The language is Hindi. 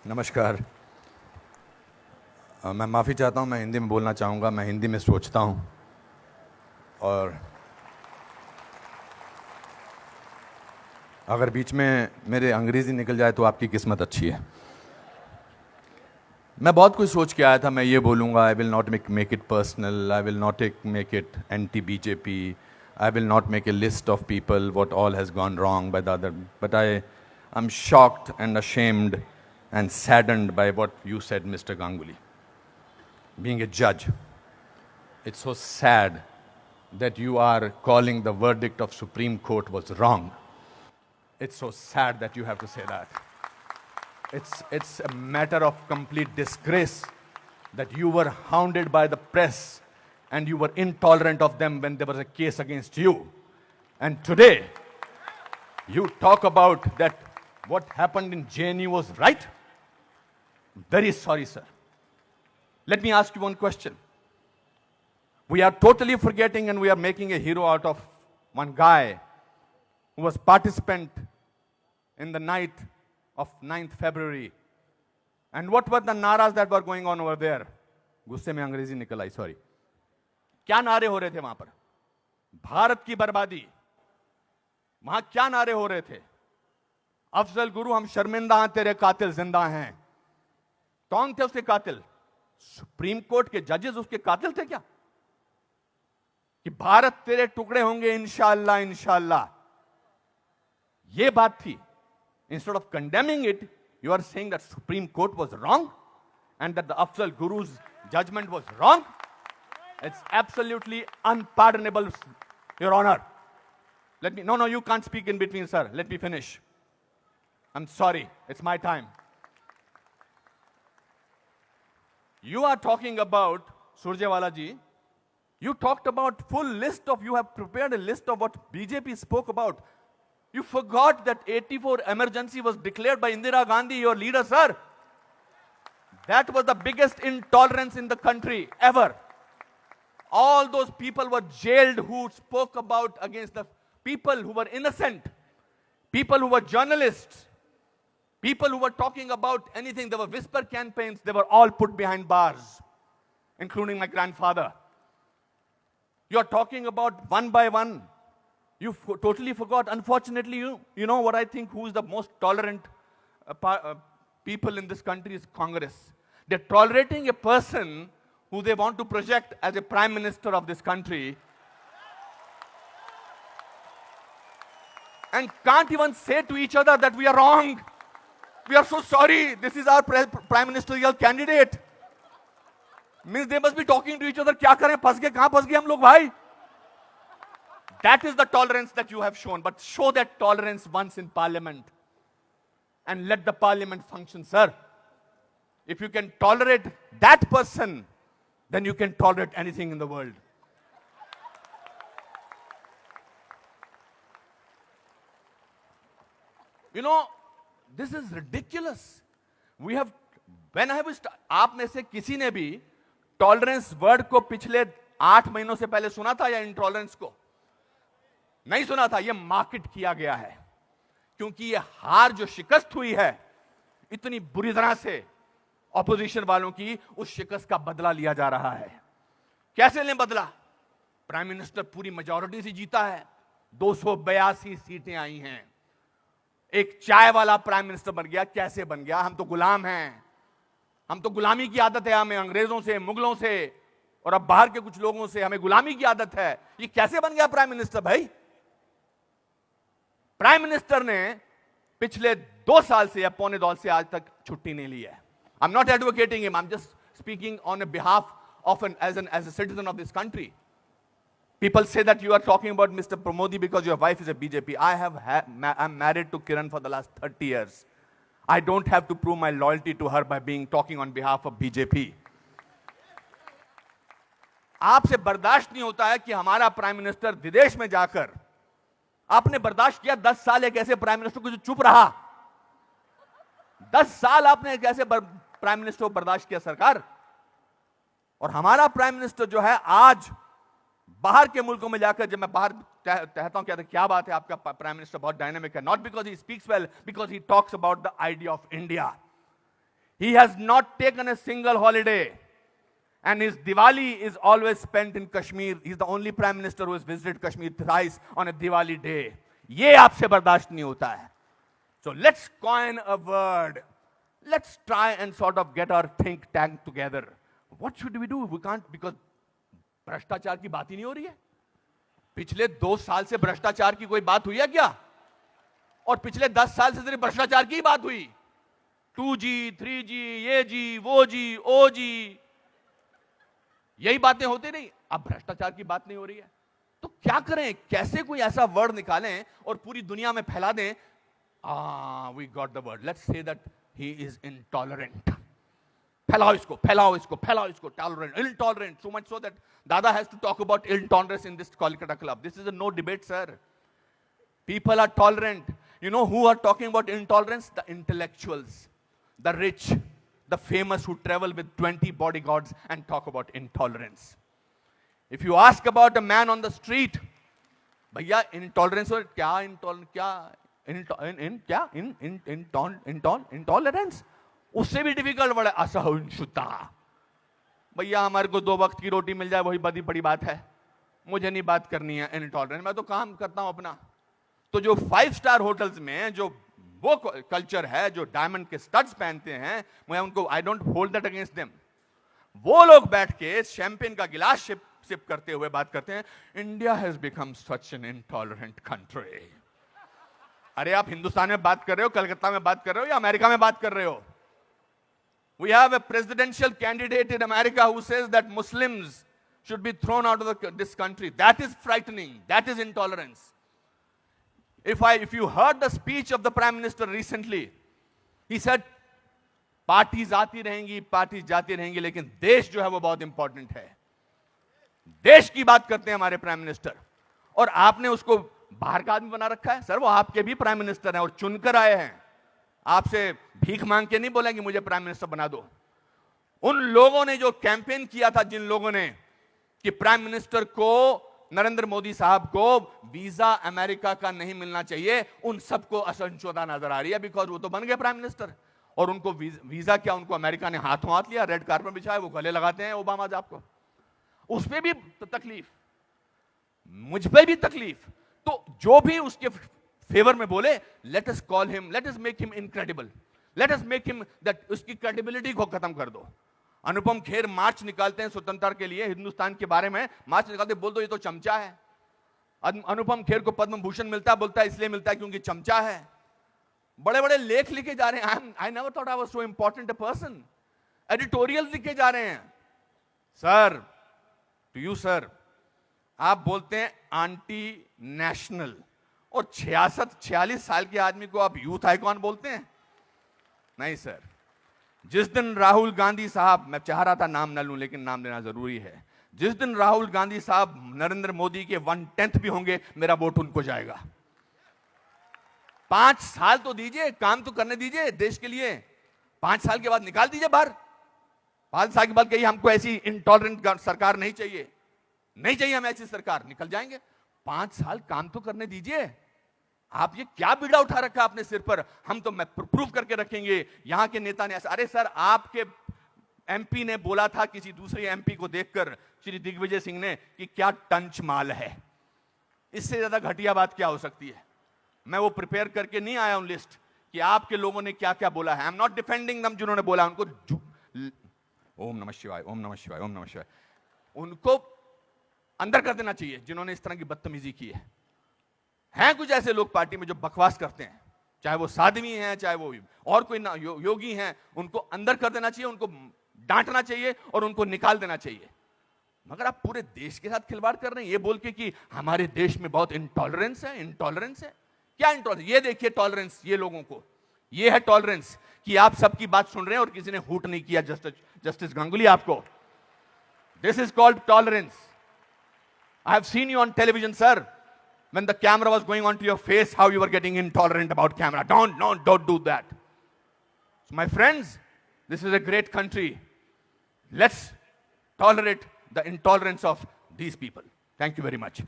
नमस्कार। मैं माफ़ी चाहता हूँ, मैं हिंदी में बोलना चाहूँगा। मैं हिंदी में सोचता हूँ और अगर बीच में मेरे अंग्रेज़ी निकल जाए तो आपकी किस्मत अच्छी है। मैं बहुत कुछ सोच के आया था। मैं ये बोलूँगा, I will not make it personal, I will not make it anti BJP, I will not make a list of people what all has gone wrong by the other, but I am shocked and ashamed and saddened by what you said, Mr. Ganguly. Being a judge, it's so sad that you are calling the verdict of Supreme Court was wrong. It's so sad that you have to say that. It's a matter of complete disgrace that you were hounded by the press and you were intolerant of them when there was a case against you. And today, you talk about that what happened in JNU was right? Very sorry, sir. Let me ask you one question. We are totally forgetting and we are making a hero out of one guy who was participant in the night of 9th February. And what were the naras that were going on over there? गुस्से में अंग्रेजी निकल आई, सॉरी। क्या नारे हो रहे थे वहां पर? भारत की बर्बादी। वहां क्या नारे हो रहे थे? अफजल गुरु, हम शर्मिंदा हैं, तेरे कातिल जिंदा हैं। कौन थे उसके कातिल? सुप्रीम कोर्ट के जजेस उसके कातिल थे क्या? कि भारत तेरे टुकड़े होंगे इंशाअल्लाह इंशाअल्लाह, ये बात थी। Instead of condemning it, you are saying that supreme court was wrong and that the Afzal Guru's judgment was wrong. It's absolutely unpardonable, your honour. Let me, no, you can't speak in between, sir. Let me finish. I'm sorry. It's my time. You are talking about, Surjewala ji, you talked about full list of, you have prepared a list of what BJP spoke about. You forgot that 84 emergency was declared by Indira Gandhi, your leader, sir. That was the biggest intolerance in the country ever. All those people were jailed who spoke about against the people who were innocent, people who were journalists, people who were talking about anything. There were whisper campaigns. They were all put behind bars, including my grandfather. You are talking about one by one. You totally forgot. Unfortunately, you know what I think, who is the most tolerant people in this country is Congress. They're tolerating a person who they want to project as a prime minister of this country, and can't even say to each other that we are wrong. We are so sorry. This is our prime ministerial candidate. Means they must be talking to each other. क्या करें? फंस गए, कहां फंस गए हम लोग भाई? That is the tolerance that you have shown. But show that tolerance once in parliament and let the parliament function, sir. If you can tolerate that person, then you can tolerate anything in the world. You know, this is ridiculous. We have, when I was, आप में से किसी ने भी टॉलरेंस वर्ड को पिछले 8 महीनों से पहले सुना था या इंटॉलरेंस को? नहीं सुना था। ये मार्केट किया गया है क्योंकि ये हार जो शिकस्त हुई है इतनी बुरी तरह से ऑपोजिशन वालों की, उस शिकस्त का बदला लिया जा रहा है। कैसे लें बदला? प्राइम मिनिस्टर पूरी मेजॉरिटी से जीता है, 282 सीटें आई हैं। एक चाय वाला प्राइम मिनिस्टर बन गया। कैसे बन गया? हम तो गुलाम हैं। हम तो गुलामी की आदत है, हमें अंग्रेजों से, मुगलों से और अब बाहर के कुछ लोगों से हमें गुलामी की आदत है। ये कैसे बन गया प्राइम मिनिस्टर भाई? प्राइम मिनिस्टर ने पिछले 2 साल से या पौने 2 से आज तक छुट्टी नहीं ली है। I am not advocating him, I am just speaking on behalf of as a citizen of this country. People say that you are talking about Mr. Pramodi because your wife is a BJP. I'm married to Kiran for the last 30 years. I don't have to prove my loyalty to her by talking on behalf of BJP. आपसे बर्दाश्त नहीं होता है कि हमारा प्राइम मिनिस्टर विदेश में जाकर, आपने बर्दाश्त किया 10 साल एक ऐसे प्राइम मिनिस्टर को जो चुप रहा। 10 साल आपने एक ऐसे प्राइम मिनिस्टर को बर्दाश्त किया सरकार, और हमारा प्राइम मिनिस्टर जो है आज बाहर के मुल्कों में जाकर, जब मैं बाहर कहता हूं क्या बात है आपका प्राइम मिनिस्टर बहुत डायनामिक है, not because he speaks well, because he talks about the idea of India. He has not taken a single holiday. And his Diwali is always spent in Kashmir. He's the only prime minister who has visited Kashmir thrice on a Diwali day. ये आपसे बर्दाश्त नहीं होता है. So let's coin a word. Let's try and sort of get our think tank together. What should we do? We can't, because भ्रष्टाचार की बात ही नहीं हो रही है. पिछले 2 साल से भ्रष्टाचार की कोई बात हुई है क्या? और पिछले 10 साल से सिर्फ भ्रष्टाचार की बात हुई. 2G, 3G, ये जी, वो जी, ओ जी, यही बातें होती नहीं. अब भ्रष्टाचार की बात नहीं हो रही है. तो क्या करें? कैसे कोई ऐसा वर्ड निकालें और पूरी दुनिया में फैला दें? We got the word. Let's say that he is intolerant. फैलाओ इसको, फैलाओ इसको, फैलाओ इसको. Tolerant, intolerant. So much so that Dada has to talk about intolerance in this Kolkata club. This is a no debate, sir. People are tolerant. You know who are talking about intolerance? The intellectuals, the rich, the famous who travel with 20 bodyguards and talk about intolerance. If you ask about a man on the street, भैया intolerance और क्या intolerance उससे भी डिफिकल्ट वर्ड है असहिष्णुता. भैया हमारे को 2 वक्त की रोटी मिल जाए वही बड़ी बात है. मुझे नहीं बात करनी है intolerance. मैं तो काम करता हूं अपना. तो जो 5 स्टार होटल्स में जो वो कल्चर है, जो डायमंड के स्टड्स पहनते हैं, मैं उनको I don't hold that against them. वो लोग बैठ के शैंपेन का गिलास सिप करते हुए बात करते हैं, India has become such an intolerant country. अरे आप हिंदुस्तान में बात कर रहे हो, कलकत्ता में बात कर रहे हो या अमेरिका में बात कर रहे हो? We have a presidential candidate in America who says that Muslims should be thrown out of this country. That is frightening. That is intolerance. If you heard the speech of the Prime Minister recently, he said, parties आती रहेंगी, पार्टीज जाती रहेंगी, लेकिन देश जो है वो बहुत इंपॉर्टेंट है. देश की बात करते हैं हमारे प्राइम मिनिस्टर, और आपने उसको बाहर का आदमी बना रखा है. सर वो आपके भी प्राइम मिनिस्टर हैं और चुनकर आए हैं. आपसे भीख मांग के नहीं बोलेंगे मुझे प्राइम मिनिस्टर बना दो. उन लोगों ने जो कैंपेन किया था, जिन लोगों ने कि प्राइम मिनिस्टर को, नरेंद्र मोदी साहब को वीजा अमेरिका का नहीं मिलना चाहिए, उन सबको असहिष्णुता नजर आ रही है. बिकॉज वो तो बन गए प्राइम मिनिस्टर और उनको वीजा क्या, उनको अमेरिका ने हाथों हाथ लिया, रेड कार्पेट बिछाया, वो गले लगाते हैं ओबामा साहब को. उस पे भी तकलीफ, मुझ पे भी तकलीफ. तो जो भी उसके फेवर में बोले, let us call him, let us make him incredible, let us make him that, उसकी क्रेडिबिलिटी को खत्म कर दो. अनुपम खेर मार्च निकालते हैं स्वतंत्रता के लिए, हिंदुस्तान के बारे में मार्च निकालते, बोल दो ये तो चमचा है. अनुपम खेर को पद्म भूषण मिलता है, बोलता है इसलिए मिलता है क्योंकि चमचा है. बड़े बड़े लेख लिखे जा रहे हैं. I never thought I was so important a person. Editorial लिखे जा रहे हैं. सर, टू यू सर, आप बोलते हैं आंटी नेशनल, और 46 साल के आदमी को आप यूथ आइकॉन बोलते हैं? नहीं सर. जिस दिन राहुल गांधी साहब, मैं चाह रहा था नाम न लूं लेकिन नाम लेना जरूरी है, जिस दिन राहुल गांधी साहब नरेंद्र मोदी के 1/10 भी होंगे, मेरा वोट उनको जाएगा. 5 साल तो दीजिए, काम तो करने दीजिए देश के लिए. 5 साल के बाद निकाल दीजिए बाहर. 5 साल के बाद कहिए हमको ऐसी इंटॉलरेंट सरकार नहीं चाहिए, नहीं चाहिए हमें ऐसी सरकार, निकल जाएंगे. 5 साल काम तो करने दीजिए. आप ये क्या बीड़ा उठा रखा अपने सिर पर, हम तो मैं प्रूव करके रखेंगे, यहां के नेता ने ऐसा. अरे सर, आपके एमपी ने बोला था किसी दूसरे एमपी को देखकर, श्री दिग्विजय सिंह ने, कि क्या टंच माल है. इससे ज्यादा घटिया बात क्या हो सकती है. मैं वो प्रिपेयर करके नहीं आया हूं लिस्ट कि आपके लोगों ने क्या क्या बोला है. आई एम नॉट डिफेंडिंग दम, जिन्होंने बोला उनको ओम नमः शिवाय, ओम नमः शिवाय, ओम नमः शिवाय, उनको अंदर कर देना चाहिए जिन्होंने इस तरह की बदतमीजी की है. हैं कुछ ऐसे लोग पार्टी में जो बकवास करते हैं, चाहे वो साध्वी हैं, चाहे वो और कोई ना योगी हैं, उनको अंदर कर देना चाहिए, उनको डांटना चाहिए और उनको निकाल देना चाहिए. मगर आप पूरे देश के साथ खिलवाड़ कर रहे हैं ये बोल के कि हमारे देश में बहुत इंटॉलरेंस है. इंटॉलरेंस है क्या? इंटॉलरेंस ये देखिए, टॉलरेंस ये लोगों को, ये है टॉलरेंस कि आप सबकी बात सुन रहे हैं और किसी ने हूट नहीं किया. जस्टिस गांगुली, आपको this is called tolerance. I have seen you on television sir, when the camera was going on to your face, how you were getting intolerant about camera. Don't do that. So my friends, this is a great country. Let's tolerate the intolerance of these people. Thank you very much.